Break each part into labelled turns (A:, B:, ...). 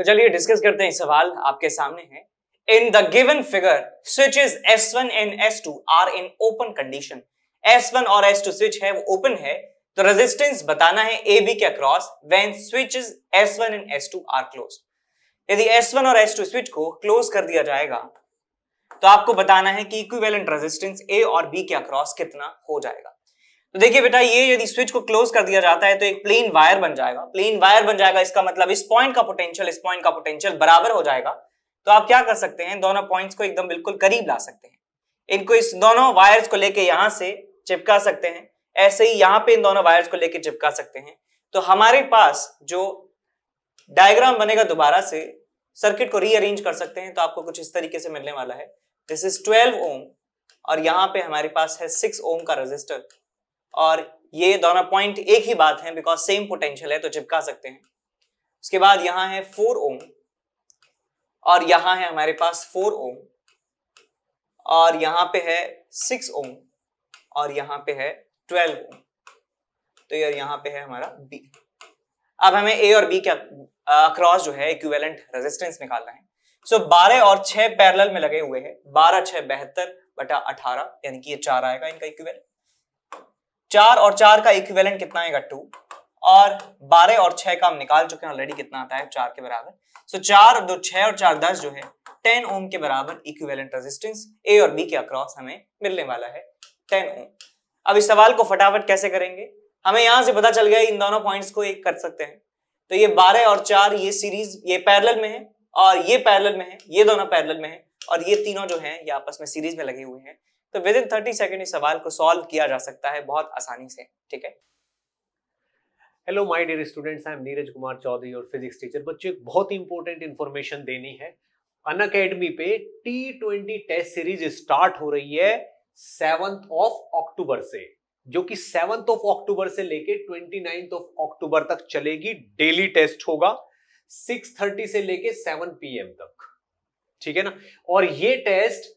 A: तो चलिए डिस्कस करते हैं। सवाल आपके सामने है। In the given figure switches S1 and S2 are in open condition. S1 और S2 स्विच है वो ओपन है, तो रेजिस्टेंस बताना है AB के across when switches S1 and S2 are close. यदि S1 और S2 स्विच को क्लोज कर दिया जाएगा तो आपको बताना है कि इक्विवेलेंट रेजिस्टेंस A और B के अक्रॉस कितना हो जाएगा। तो देखिए बेटा, ये यदि स्विच को क्लोज कर दिया जाता है तो एक प्लेन वायर बन जाएगा। प्लेन वायर बन जाएगा, इसका मतलब इस पॉइंट का पोटेंशियल बराबर हो जाएगा। तो आप क्या कर सकते हैं, दोनों पॉइंट्स को एकदम बिल्कुल करीब ला सकते हैं। इनको इस दोनों वायर्स को लेके यहां से चिपका सकते हैं, ऐसे ही यहां पे इन दोनों वायर्स को लेके चिपका सकते हैं। तो हमारे पास जो डायग्राम बनेगा, दोबारा से सर्किट को रीअरेंज कर सकते हैं तो आपको कुछ इस तरीके से मिलने वाला है। दिस इज 12 ओम और यहाँ पे हमारे पास है 6 ओम का रेजिस्टर, और ये दोनों पॉइंट एक ही बात है बिकॉज सेम पोटेंशियल है तो चिपका सकते हैं। उसके बाद यहां है 4 ओम और यहां है हमारे पास 4 ओम और यहां पे है 6 ओम और यहां पे है 12 ओम। तो यार यहां पे है हमारा B। अब हमें A और B के अक्रॉस जो है इक्विवेलेंट रेजिस्टेंस निकालना है। सो 12 और 6 पैरेलल में लगे हुए हैं। 12 6 72/18 यानी कि ये 4 आएगा इनका इक्विवेलेंट। 4 और 4 का इक्विवेलेंट कितना आएगा 2, और 12 और 6 का हम निकाल चुके हैं ऑलरेडी, कितना आता है 4 के बराबर। सो 4 2 6 और 4 10 जो है 10 ओम के बराबर इक्विवेलेंट रेजिस्टेंस A और B के अक्रॉस हमें मिलने वाला है 10 ओम। अब इस सवाल को फटाफट कैसे करेंगे, हमें यहां से पता चल गया इन दोनों पॉइंट्स को एक कर सकते हैं। तो ये 12 और 4 ये सीरीज, ये पैरेलल में है और ये पैरेलल में है, ये दोनों पैरेलल में है और ये तीनों जो हैं ये आपस में सीरीज में लगे हुए हैं। तो विद इन 30 सेकंड इस सवाल को सॉल्व किया जा सकता है बहुत आसानी से। ठीक है।
B: Hello my dear students, I am Neeraj Kumar Chaudhary और फिजिक्स टीचर। बच्चों एक बहुत इंपॉर्टेंट इंफॉर्मेशन देनी है। अनअकैडमी पे T20 टेस्ट सीरीज स्टार्ट हो रही है 7th ऑफ अक्टूबर से, जो कि 7th ऑफ अक्टूबर से लेके 29th ऑफ अक्टूबर तक चलेगी। डेली टेस्ट होगा 6:30 से लेके 7 PM तक, ठीक है ना। और ये टेस्ट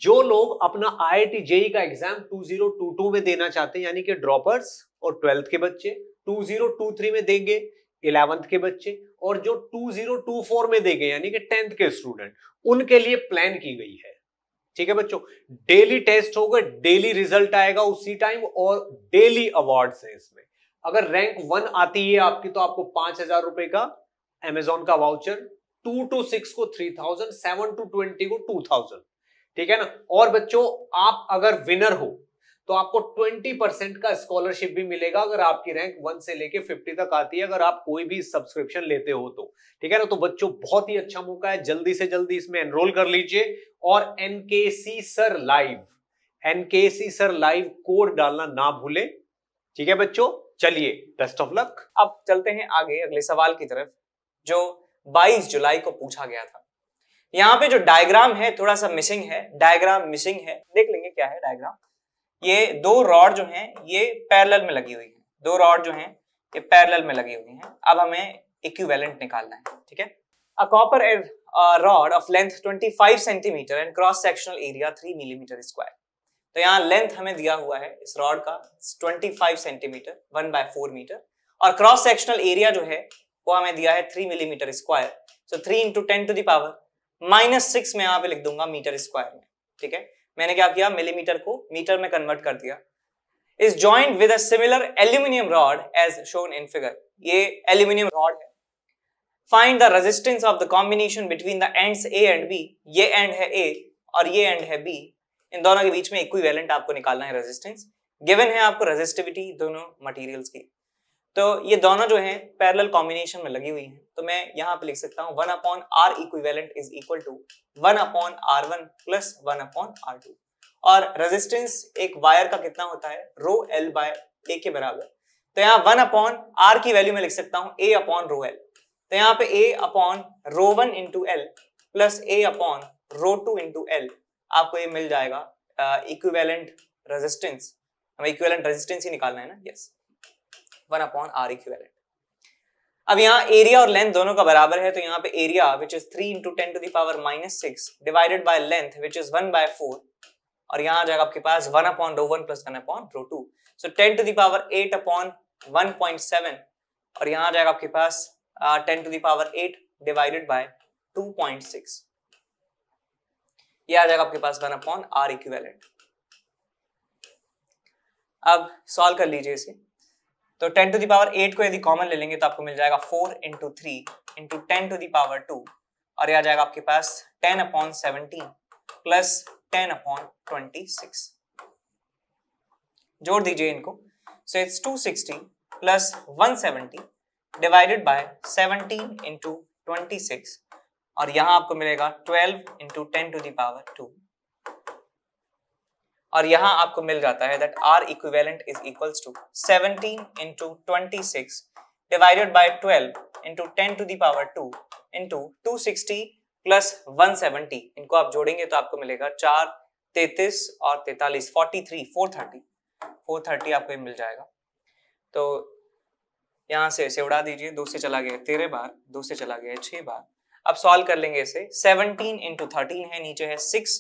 B: जो लोग अपना IIT JEE का एग्जाम 2022 में देना चाहते हैं, यानी कि ड्रॉपर्स और 12th के बच्चे 2023 में देंगे, 11th के बच्चे, और जो 2024 में देंगे यानी कि 10th के स्टूडेंट, उनके लिए प्लान की गई है। ठीक है बच्चों, डेली टेस्ट होगा, डेली रिजल्ट आएगा उसी टाइम और डेली अवार्ड्स हैं इसमें। अगर रैंक 1 आती है आपकी तो आपको 5,000 रुपए का अमेजॉन का वाउचर, 2 to 6 को 3,000, 7 to 20 को 2,000, ठीक है ना। और बच्चों आप अगर विनर हो तो आपको 20% का स्कॉलरशिप भी मिलेगा अगर आपकी रैंक 1 से लेके 50 तक आती है, अगर आप कोई भी सब्सक्रिप्शन लेते हो तो, ठीक है ना। तो बच्चों बहुत ही अच्छा मौका है, जल्दी से जल्दी इसमें एनरोल कर लीजिए। और NKC सर लाइव कोड डालना ना भूले, ठीक है बच्चों। चलिए बेस्ट ऑफ लक।
A: अब चलते हैं आगे अगले सवाल की तरफ, जो 22 जुलाई को पूछा गया था। यहाँ पे जो डायग्राम है थोड़ा सा मिसिंग है, डायग्राम मिसिंग है, देख लेंगे क्या है डायग्राम। ये 2 रॉड जो हैं ये पैरेलल में लगी हुई है, 2 रॉड जो हैं ये पैरेलल में लगी हुई हैं। अब हमें इक्विवेलेंट निकालना है, ठीक है। A copper rod of length 25 centimetre and cross sectional area 3 millimetre square. तो यहाँ लेंथ हमें दिया हुआ है इस रॉड का 25 सेंटीमीटर 1/4 मीटर, और क्रॉस सेक्शनल एरिया जो है वो हमें दिया है 3 मिलीमीटर स्क्वायर। सो 3 × 10⁻⁻6 में यहाँ पे लिख दूंगा मीटर स्क्वायर में, ठीक है। मैंने क्या किया, मिलीमीटर को मीटर में कन्वर्ट कर दिया। Is joint with a similar aluminium rod as shown in figure. ये एल्यूमिनियम रॉड है। Find the resistance of the combination between the ends A and B। ये एंड है A और ये एंड है B, इन दोनों के बीच में इक्विवेलेंट आपको निकालना है रेजिस्टेंस। गिवन है आपको रेजिस्टिविटी दोनों मटेरियल्स की। तो ये दोनों जो हैं पैरेलल कॉम्बिनेशन में लगी हुई हैं, तो मैं यहाँ पे लिख सकता हूँ 1/R equivalent is equal to 1/R1 plus 1/R2। और रेजिस्टेंस एक वायर का कितना होता है, ρL/A के बराबर। तो यहाँ 1/R की वैल्यू में लिख सकता हूँ A/ρL। तो यहाँ पे A/ρ1 × L plus A/ρ2 × L, आपको ये मिल जाएगा इक्विवेलेंट रेजिस्टेंस। हमें इक्विवेलेंट रेजिस्टेंस ही निकालना है ना, यस, 1/R इक्विवेलेंट। अब यहाँ एरिया और लेंथ दोनों का बराबर है, तो यहाँ पे area which is 3 × 10⁻⁻6 divided by length which is 1/4, और यहाँ आ जाएगा आपके पास 1/ρ1 प्लस 1/ρ2। सो 10⁸ 1/7, और यहाँ आ जाएगा आपके पास 10⁸ डिवाइडेड बाय 2.6, ये आ जाएगा आपके पास 1/R इक्विवेलेंट। अब सॉल्व कर लीजिए इसे, तो 10 टू द पावर 8 को यदि कॉमन ले लेंगे तो आपको मिल जाएगा 4 into 3 into 10 to the power 2, और ये आ जाएगा आपके पास 10/17 प्लस 10/26। जोड़ दीजिए इनको, so it's 260 plus 170 divided by 17 into 26, और यहां आपको मिलेगा 12 इंटू 10 टू द पावर 2, और यहां आपको मिल जाता है that R equivalent is equals to 17 into 26 divided by 12 into 10 to the power 2 into 260 plus 170। इनको आप जोड़ेंगे तो आपको मिलेगा 4, 33 और 43, 43, 430 आपको ये मिल जाएगा। तो यहां से इसे उड़ा दीजिए, 2 से चला गया 13 बार, 2 से चला गया 6 बार। अब सॉल्व कर लेंगे इसे, 17 इंटू 13 है, नीचे है 6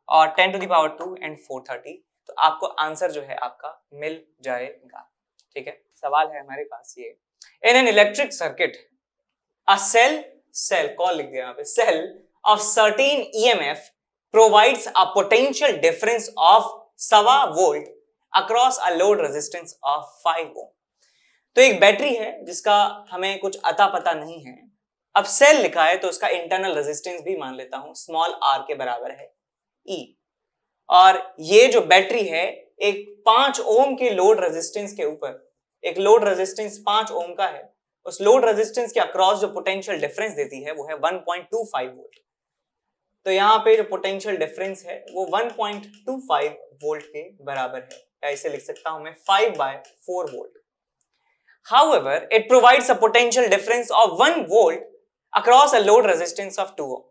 A: और 10 टू द पावर 2 एंड 430, तो आपको आंसर जो है आपका मिल जाएगा। ठीक है, सवाल है हमारे पास ये, in an electric circuit a cell call लिख दिया यहाँ पे, cell of certain EMF provides a potential difference of 1.25 volt across a load resistance of 5 ohm. तो एक बैटरी है जिसका हमें कुछ अता पता नहीं है, अब सेल लिखा है तो उसका इंटरनल रेजिस्टेंस भी मान लेता हूं स्मॉल r के बराबर है E, और ये जो बैटरी है एक 5 ओम के लोड रेजिस्टेंस के ऊपर, एक लोड रेजिस्टेंस 5 ओम का है, उस लोड रेजिस्टेंस के अक्रॉस जो पोटेंशियल डिफरेंस देती है वो है 1.25 वोल्ट। तो यहाँ पे जो पोटेंशियल डिफरेंस है वो 1.25 वोल्ट के बराबर है, या इसे लिख सकता हूं मैं 5/4 volt. However, it provides a potential difference of 1 volt across a load resistance of 2 ohm.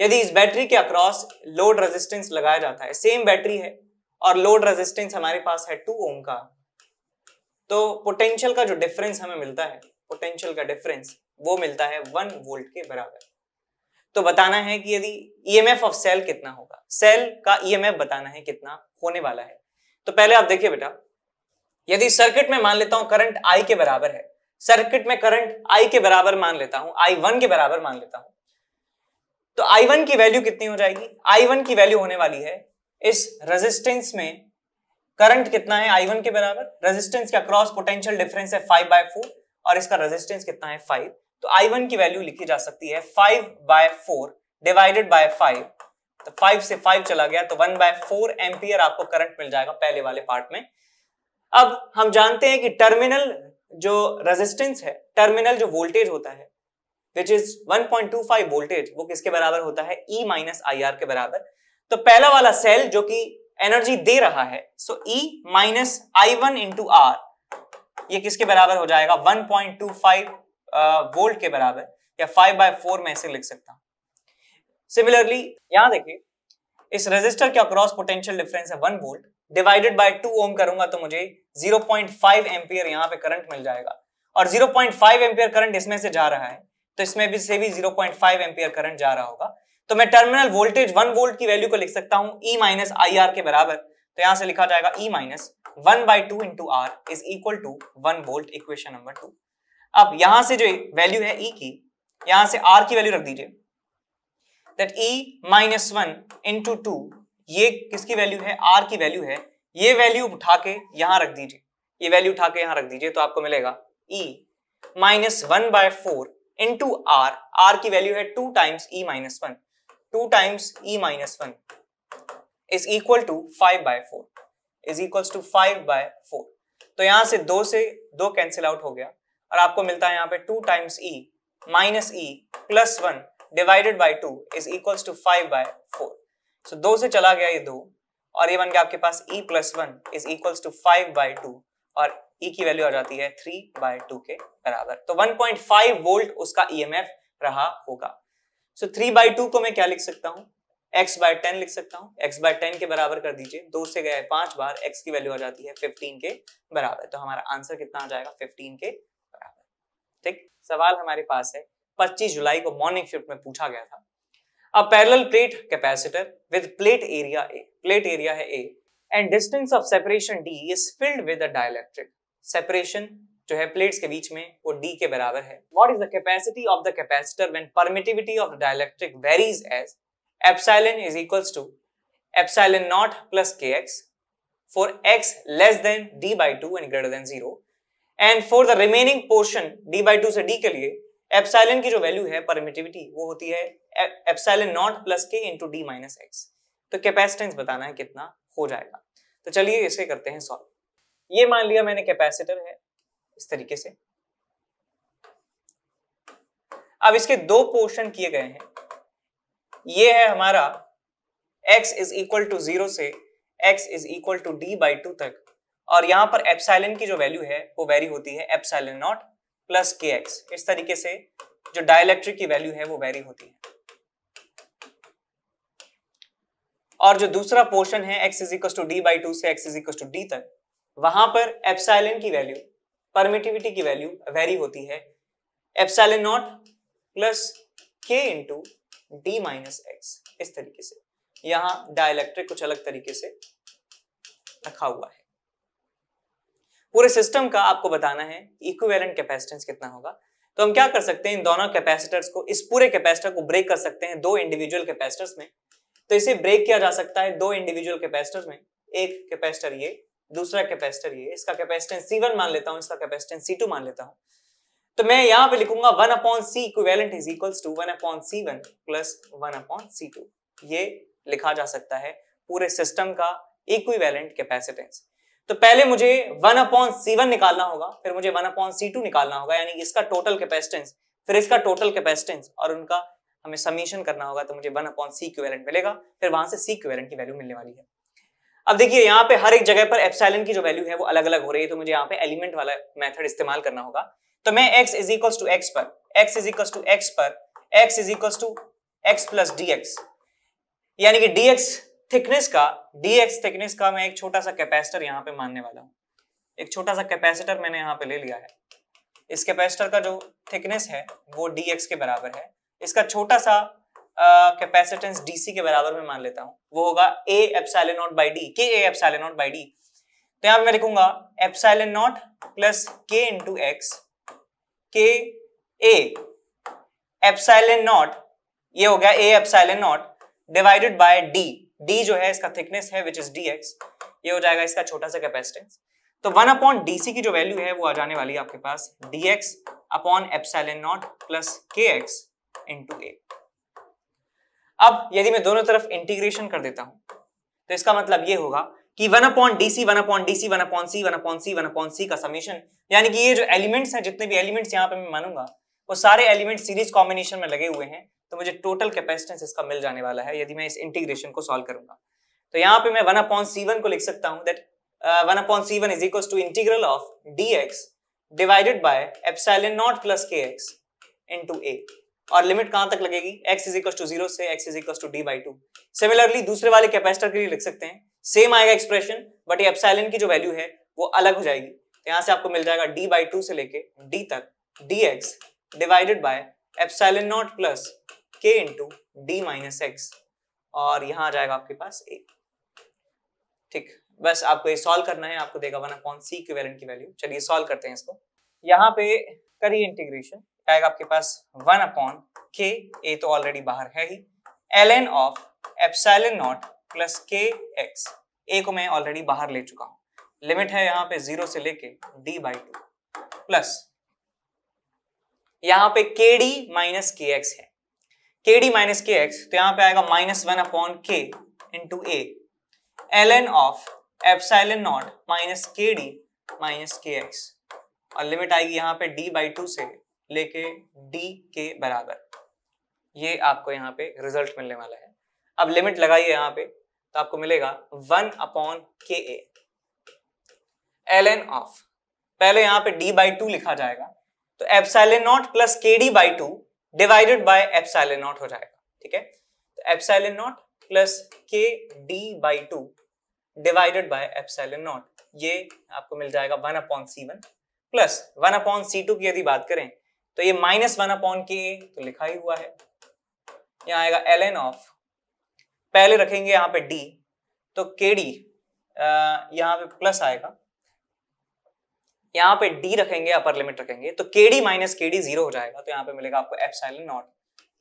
A: यदि इस बैटरी के अक्रॉस लोड रेजिस्टेंस लगाया जाता है, सेम बैटरी है और लोड रेजिस्टेंस हमारे पास है 2 ओम का, तो पोटेंशियल का जो डिफरेंस हमें मिलता है, पोटेंशियल का डिफरेंस वो मिलता है 1 वोल्ट के बराबर। तो बताना है कि यदि ईएमएफ ऑफ सेल कितना होगा, सेल का ईएमएफ बताना है कितना होने वाला है। तो पहले आप देखिए बेटा, यदि सर्किट में मान लेता हूं करंट I के बराबर है, सर्किट में करंट I के बराबर मान लेता हूं, I1 के बराबर मान लेता हूं, तो I1 की वैल्यू कितनी हो जाएगी, I1 की वैल्यू होने वाली है, इस रेजिस्टेंस में करंट कितना है I1 के बराबर, रेजिस्टेंस के अक्रॉस पोटेंशियल डिफरेंस है 5/4 और इसका रेजिस्टेंस कितना है 5, तो I1 की वैल्यू लिखी जा सकती है 5/4 डिवाइडेड बाय 5, तो 5 से 5 चला गया तो 1/4 एम्पियर आपको करंट मिल जाएगा पहले वाले पार्ट में। अब हम जानते हैं कि टर्मिनल जो रेजिस्टेंस है, टर्मिनल जो वोल्टेज होता है विच इज 1.25 वोल्टेज, वो किसके बराबर होता है E माइनस IR के बराबर। तो पहला वाला सेल जो कि एनर्जी दे रहा है, सो E minus I1 into R, ये किसके बराबर हो जाएगा 1.25 वोल्ट के बराबर, या 5/4 में ऐसे लिख सकता हूं। सिमिलरली यहां देखिए, इस रेजिस्टर के अक्रॉस पोटेंशियल डिफरेंस है 1 वोल्ट, डिवाइडेड बाय 2 ओम करूंगा तो मुझे 0.5 एम्पियर यहां पे करंट मिल जाएगा, और 0.5 एम्पियर करंट इसमें से जा रहा है, तो इसमें भी से भी 0.5 एम्पियर करंट जा रहा होगा, तो मैं टर्मिनल वोल्टेज 1 वोल्ट की वैल्यू को लिख सकता हूं E माइनस IR के बराबर। तो यहां से लिखा जाएगा E minus 1/2 into R is equal to 1 volt, equation number 2। अब यहां से जो वैल्यू है E की, यहां से R की वैल्यू रख दीजिए, दैट E माइनस 1 इंटू 2, ये किसकी वैल्यू है, R की वैल्यू है, ये वैल्यू उठा के यहां रख दीजिए, ये वैल्यू उठा के यहां रख दीजिए, तो आपको मिलेगा E माइनस 1/4 इंटू R की वैल्यू है 2 times E minus 1, 2 times E minus 1 is equal to 5/4, is equals to 5/4। तो यहां से 2 कैंसिल आउट हो गया, और आपको मिलता है यहां पे 2 times E minus E plus 1 divided by 2 is equals to 5/4। So 2 से चला गया ये 2, और ये बन गया आपके पास E plus 1 is equals to 5/2, और E की वैल्यू आ जाती है 3/2 के बराबर। तो 1.5 वोल्ट उसका EMF रहा होगा। सो 3/2 को मैं क्या लिख सकता हूं, x/10 लिख सकता हूं, x/10 के बराबर कर दीजिए, 2 से गया 5 बार, x की वैल्यू आ जाती है 15 के बराबर, तो हमारा आंसर कितना आ जाएगा 15 के बराबर। ठीक, सवाल हमारे पास है 25 जुलाई को मॉर्निंग शिफ्ट में पूछा गया था। A parallel plate capacitor with plate area A, plate area है A, and distance of separation D is filled with a dielectric. Separation जो है प्लेट्स के बीच में वो d के बराबर है। What is the capacity of the capacitor when permittivity of the dielectric varies as epsilon is equals to epsilon naught plus kx for x less than d by 2 and greater than 0 and for the remaining portion d by 2 से d के लिए epsilon की जो वैल्यू है permittivity वो होती है epsilon naught plus k into D minus x. तो कैपेसिटेंस बताना है कितना हो जाएगा। तो चलिए इसे करते हैं सॉल्व। ये मान लिया मैंने कैपेसिटर है इस तरीके से। अब इसके दो पोर्शन किए गए हैं। ये है हमारा x इज इक्वल टू 0 से x is equal to d by 2 तक, और यहां पर एप्सिलॉन की जो वैल्यू है वो वेरी होती है एप्सिलॉन नॉट प्लस kx। इस तरीके से जो डाइलेक्ट्रिक की वैल्यू है वो वेरी होती है। और जो दूसरा पोर्शन है x is equal to d by 2 से x is equal to d तक, वहां पर एप्सिलॉन की वैल्यू, परमिटिविटी की वैल्यू वेरी होती है epsilon naught plus k into D minus X. इस तरीके से यहां डाइलेक्ट्रिक कुछ अलग तरीके से रखा हुआ है। पूरे सिस्टम का आपको बताना है इक्विवेलेंट कैपेसिटेंस कितना होगा। तो हम क्या कर सकते हैं, इन दोनों कैपेसिटर्स को, इस पूरे कैपेसिटर को ब्रेक कर सकते हैं दो इंडिविजुअल कैपेसिटर्स में। तो इसे ब्रेक किया जा सकता है दो इंडिविजुअल कैपेसिटर्स में। एक कैपेसिटर ये, दूसरा कैपेसिटर ये। इसका कैपेसिटेंस C1 मान लेता हूं, इसका कैपेसिटेंस C2 मान लेता हूं। तो मैं यहां पे लिखूंगा 1/C equivalent is equals to 1/C1 plus 1/C2। ये लिखा जा सकता है पूरे सिस्टम का इक्विवेलेंट कैपेसिटेंस। तो पहले मुझे 1/C1 निकालना होगा, फिर मुझे 1/C2 निकालना होगा, यानी इसका टोटल कैपेसिटेंस, फिर इसका टोटल कैपेसिटेंस, और उनका हमें समीशन करना होगा। तो मुझे 1/C इक्विवेलेंट मिलेगा, फिर वहां से C इक्विवेलेंट की वैल्यू मिलने वाली है। अब देखिए यहाँ पे हर एक जगह पर एप्सिलॉन की जो वैल्यू है वो अलग अलग हो रही है, तो मुझे यहाँ पे एलिमेंट वाला मेथड इस्तेमाल करना होगा। तो मैं x is equal to x पर, x is equal to x पर x is equal to x plus dx, यानी कि dx थिकनेस का मैं एक छोटा सा कैपेसिटर यहाँ पे मानने वाला हूँ। एक छोटा सा कैपेसिटर मैंने यहाँ पे ले लिया है। इस कैपेसिटर का जो थिकनेस है वो dx के बराबर है। इसका छोटा सा कैपेसिटेंस dc के बराबर में मान लेता हूँ, वो होगा a epsilon not by D, k a epsilon not by D. तो यहाँ पे मैं लिखूंगा epsilon naught plus k into x, k a epsilon naught, ये हो गया a epsilon not divided by d, d जो है इसका थिकनेस है विच इज dx, ये हो जाएगा इसका छोटा सा कैपेसिटेंस। तो 1/dc की जो वैल्यू है वो आ जाने वाली है आपके पास dx upon epsilon naught plus kx into a। अब यदि मैं दोनों तरफ इंटीग्रेशन कर देता हूं तो इसका मतलब ये होगा कि 1/dc 1/dc 1/c 1/c 1/c का समीशन, यानी कि ये जो एलिमेंट्स हैं, जितने भी एलिमेंट्स यहाँ पे मैं मानूंगा वो सारे एलिमेंट्स सीरीज कॉम्बिनेशन में लगे हुए हैं। तो मुझे टोटल कैपेसिटेंस इसका मिल जाने वाला है यदि मैं इस इंटीग्रेशन को सॉल्व करूंगा। तो यहाँ पे मैं 1/C1 को लिख सकता हूं, that 1/C1 is equal to integral of dx divided by epsilon naught plus kx into a, और लिमिट कहां तक लगेगी, x इज इक्वल टू 0 से x is equal to d by 2। Similarly दूसरे वाले कैपेसिटर के लिए लिख सकते हैं, सेम आएगा एक्सप्रेशन, बट ये एप्सिलॉन की जो वैल्यू है वो अलग हो जाएगी। तो यहां से आपको मिल जाएगा d बाई 2 से लेके d तक dx divided by epsilon naught plus k into D minus x, और यहां आ जाएगा आपके पास a। ठीक, बस आपको ये सॉल्व करना है, आपको देगा 1/C इक्विवेलेंट की वैल्यू। चलिए सॉल्व करते हैं इसको। यहाँ पे करिए इंटीग्रेशन, आएगा आपके पास 1/k, a तो ऑलरेडी बाहर है ही, ln of epsilon naught plus kx, a को मैं ऑलरेडी बाहर ले चुका हूं, लिमिट है यहाँ पे 0 से लेके d बाई 2, प्लस यहाँ पे kd माइनस kx है, kd माइनस kx, तो यहाँ पे आएगा -1/k into a ln of epsilon not minus kd minus kx, और लिमिट आएगी यहाँ पे d बाई 2 से लेके d के बराबर। ये आपको यहाँ पे रिजल्ट मिलने वाला है। अब लिमिट लगाइए यहाँ पे, तो आपको मिलेगा 1/ka ln ऑफ, पहले यहाँ पे d बाई 2 लिखा जाएगा, तो epsilon naught plus kd by 2 divided by epsilon not हो जाएगा। ठीक है, तो epsilon naught plus kd by 2 divided by epsilon naught, ये आपको मिल जाएगा 1/C1 प्लस 1/C2 की यदि बात करें तो ये -1/ka तो लिखा ही हुआ है, यहाँ आएगा ln ऑफ, पहले रखेंगे यहाँ पे d, तो kd यहाँ पे प्लस आएगा यहाँ पे d रखेंगे, अपर लिमिट रखेंगे, तो kd माइनस kd 0 हो जाएगा, तो यहाँ पे मिलेगा आपको एप्सिलॉन नॉट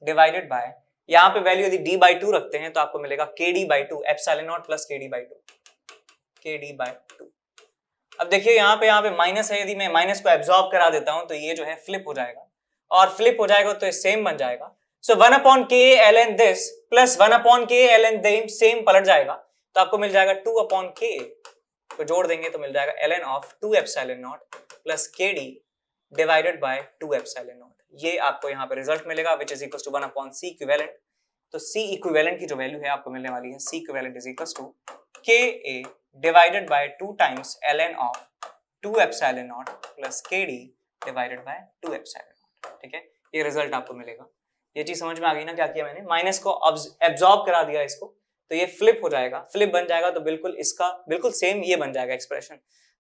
A: डिवाइडेड बाय, यहाँ पे वैल्यू यदि d बाई 2 रखते हैं तो आपको मिलेगा kd by 2 epsilon naught plus kd by 2। अब देखिए यहाँ पे माइनस है, यदि मैं माइनस को एब्जॉर्ब करा देता हूं तो ये जो है फ्लिप हो जाएगा, और फ्लिप हो जाएगा तो ये सेम बन जाएगा। सो 1 upon k ln this plus 1 upon k ln them same पलट जाएगा, तो आपको मिल जाएगा 2 अपॉन k को जोड़ देंगे तो मिल जाएगा ln of 2 epsilon naught plus kd divided by 2 epsilon naught. ये आपको यहाँ पे रिजल्ट मिलेगा which is equal to 1 upon c equivalent. तो c इक्विवेलेंट की जो वैल्यू है आपको मिलने वाली है c equivalent is equal to ka divided by 2 times ln of 2 epsilon naught plus kd divided by 2 epsilon naught. ठीक है, ये रिजल्ट आपको मिलेगा। ये चीज समझ में आ गई ना, क्या किया मैंने, माइनस को एब्जॉर्ब करा दिया इसको, तो ये फ्लिप हो जाएगा, फ्लिप बन जाएगा तो बिल्कुल इसका बिल्कुल सेम ये बन जाएगा एक्सप्रेशन।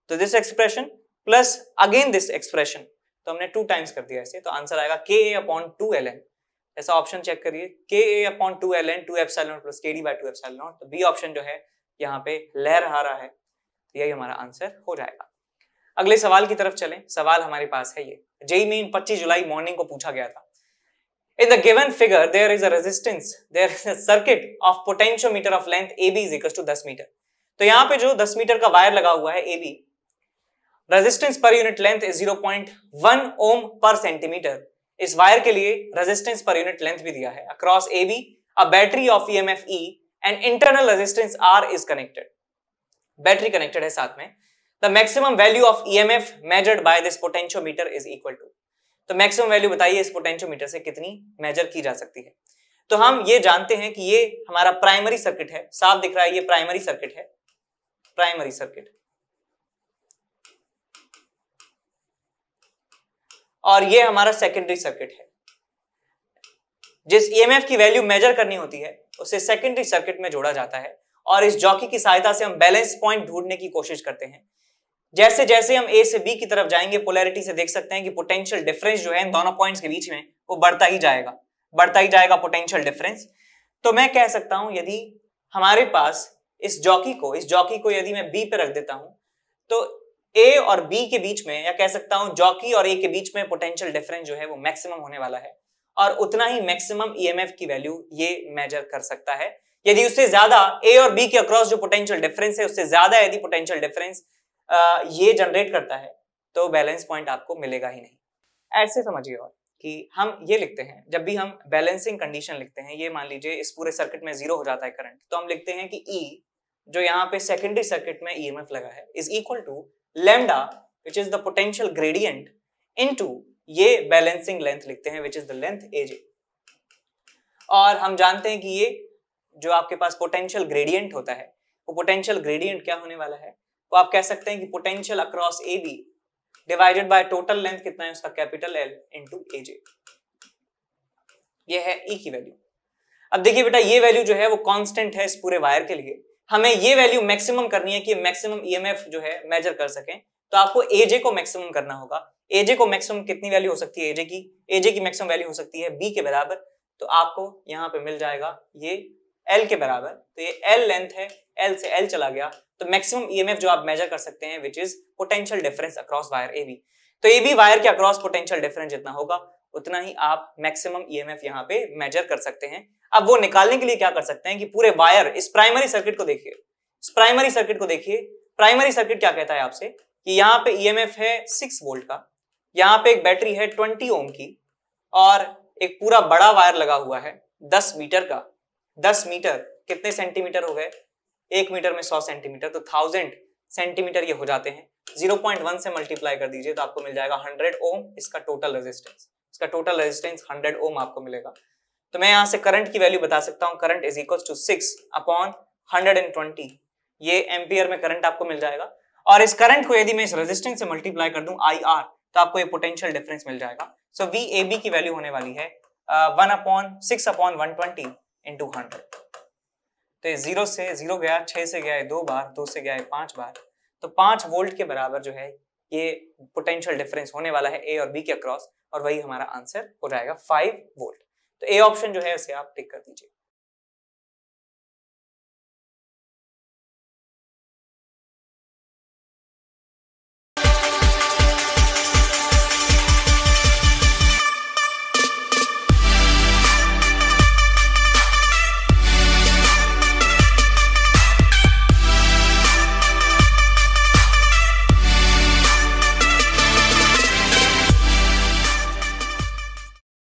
A: तो this expression plus again this expression, तो हमने 2 टाइम्स कर दिया इसे, तो आंसर आएगा ka अपॉन 2 ln। ऐसा ऑप्शन चेक करिए, ka upon 2 ln 2 epsilon naught plus kd by 2 epsilon naught, तो बी ऑप्शन जो है यहाँ पे लहराहा है, यही हमारा आंसर हो जाएगा। अगले सवाल की तरफ चलें। सवाल हमारे पास है ये, जेईई मेन 25 जुलाई मॉर्निंग को पूछा गया था। In the given figure, there is a resistance, there is a circuit of potentiometer of length AB is equals to 10 metre. तो यहाँ पे जो 10 मीटर का वायर लगा हुआ है AB, resistance per unit length is 0.1 ओम पर सेंटीमीटर। इस वायर के लिए रेजिस्टेंस पर यूनिट लेंथ भी दिया है। Across AB, a battery of EMF E and internal resistance R is connected। Battery connected है साथ में। The maximum value of EMF measured by this potentiometer is equal to, तो maximum value बताइए इस potentiometer से कितनी मेजर की जा सकती है। तो हम ये जानते हैं कि ये हमारा प्राइमरी सर्किट है, साफ दिख रहा है ये प्राइमरी सर्किट है, प्राइमरी सर्किट, और ये हमारा सेकेंडरी सर्किट है। जिस ईएमएफ की वैल्यू मेजर करनी होती है उसे सेकेंडरी सर्किट में जोड़ा जाता है, और इस जॉकी की सहायता से हम बैलेंस पॉइंट ढूंढने की कोशिश करते हैं। जैसे जैसे हम ए से बी की तरफ जाएंगे, पोलैरिटी से देख सकते हैं कि पोटेंशियल डिफरेंस जो है इन दोनों पॉइंट्स के बीच में वो बढ़ता ही जाएगा पोटेंशियल डिफरेंस। तो मैं कह सकता हूं यदि हमारे पास इस जॉकी को यदि मैं बी पे रख देता हूं, तो ए और बी के बीच में, या कह सकता हूं जॉकी और ए के बीच में पोटेंशियल डिफरेंस जो है वो मैक्सिमम होने वाला है, और उतना ही मैक्सिमम ईएमएफ की वैल्यू ये मेजर कर सकता है। यदि उससे ज्यादा ए और बी के अक्रॉस जो पोटेंशियल डिफरेंस है उससे ज्यादा यदि पोटेंशियल डिफरेंस ये जनरेट करता है तो बैलेंस पॉइंट आपको मिलेगा ही नहीं। ऐसे समझिए, और कि हम ये लिखते हैं जब भी हम बैलेंसिंग कंडीशन लिखते हैं, ये मान लीजिए इस पूरे सर्किट में 0 हो जाता है करंट, तो हम लिखते हैं कि E जो यहाँ पे सेकेंडरी सर्किट में ईएमएफ लगा है is equal to lambda which is the potential gradient into ये बैलेंसिंग लेंथ लिखते हैं which is the length AJ। और हम जानते हैं कि ये जो आपके पास पोटेंशियल ग्रेडियंट होता है, वो पोटेंशियल ग्रेडियंट क्या होने वाला है, तो आप कह सकते हैं कि potential across AB divided by total length कितना है उसका, कैपिटल L इंटू AJ। ये है E की वैल्यू। अब देखिए बेटा, ये वैल्यू जो है वो कांस्टेंट है इस पूरे वायर के लिए। हमें ये वैल्यू मैक्सिमम करनी है कि मैक्सिमम EMF जो है मेजर कर सकें, तो आपको AJ को मैक्सिमम करना होगा। AJ को मैक्सिमम कितनी वैल्यू हो सकती है, AJ की मैक्सिमम वैल्यू हो सकती है B के बराबर, तो आपको यहाँ पे मिल जाएगा ये L के बराबर। तो ये L लेंथ है, L से L चला गया, तो मैक्सिमम EMF जो आप मेजर कर सकते हैं which is potential difference across wire AB। तो AB वायर के अक्रॉस पोटेंशियल डिफरेंस जितना होगा उतना ही आप मैक्सिमम EMF यहाँ पे मेजर कर सकते हैं। अब वो निकालने के लिए क्या कर सकते हैं कि पूरे वायर, इस प्राइमरी सर्किट को देखिए, प्राइमरी सर्किट क्या कहता है आपसे कि यहाँ पे EMF है 6 वोल्ट का, यहाँ पे एक बैटरी है 20 ओम की, और एक पूरा बड़ा वायर लगा हुआ है 10 मीटर का। 10 मीटर कितने सेंटीमीटर हो गए, 1 मीटर में 100 सेंटीमीटर, तो 1000 सेंटीमीटर ये हो जाते हैं। 0.1 से मल्टीप्लाई कर दीजिए तो आपको मिल जाएगा 100 ओम इसका टोटल रेजिस्टेंस 100 ओम आपको मिलेगा। तो मैं यहाँ से करंट की वैल्यू बता सकता हूँ, current is equal to 6 upon 120, ये एम्पियर में करंट आपको मिल जाएगा। और इस करंट को यदि मैं इस रेजिस्टेंस से मल्टीप्लाई कर दूं IR, तो आपको ये पोटेंशियल डिफरेंस मिल जाएगा। सो VAB की वैल्यू होने वाली है 6 अपॉन 120 इंटू 100। तो ये 0 से 0 गया, 6 से गया है 2 बार, 2 से गया है 5 बार, तो 5 वोल्ट के बराबर जो है ये पोटेंशियल डिफरेंस होने वाला है A और B के अक्रॉस, और वही हमारा आंसर हो जाएगा 5 वोल्ट। तो A ऑप्शन जो है उसे आप टिक कर दीजिए।